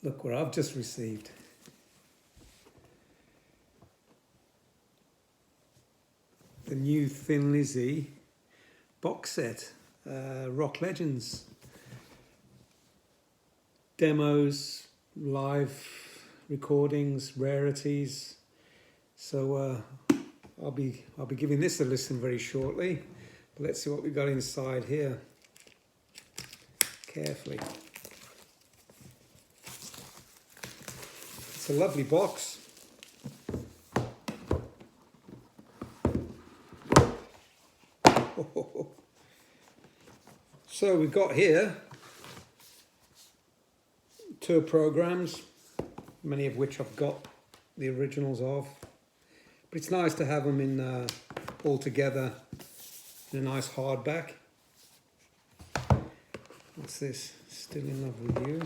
Look what I've just received. The new Thin Lizzy box set, Rock Legends. Demos, live recordings, rarities. So I'll be giving this a listen very shortly. But let's see what we got inside here. Carefully. It's a lovely box. So we've got here tour programs, many of which I've got the originals of. But it's nice to have them in all together in a nice hardback. What's this? Still in Love with You.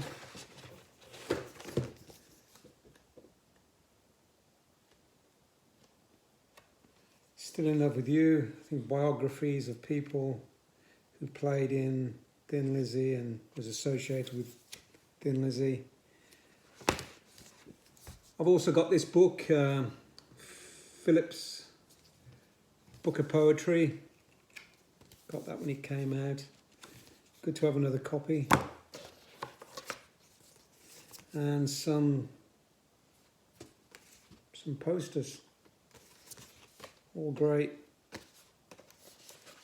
Still in Love with You. I think biographies of people who played in Thin Lizzy and was associated with Thin Lizzy. I've also got this book, Philip's Book of Poetry. Got that when it came out. Good to have another copy. And some posters. All great.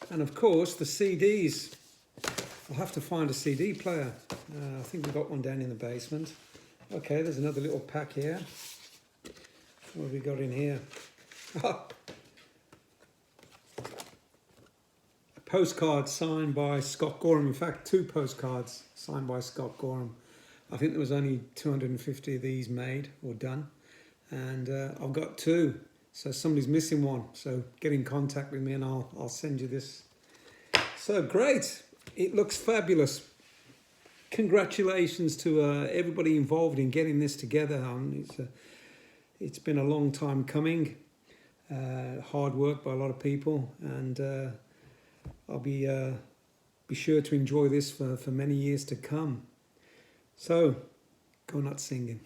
And of course the CDs. I'll have to find a CD player. I think we've got one down in the basement. Okay, there's another little pack here. What have we got in here? A postcard signed by Scott Gorham. In fact, 2 postcards signed by Scott Gorham. I think there was only 250 of these made or done. And I've got 2. So somebody's missing one. So get in contact with me and I'll send you this. So great. It looks fabulous. Congratulations to everybody involved in getting this together. It's been a long time coming. Hard work by a lot of people. And I'll be sure to enjoy this for many years to come. So, go nuts singing.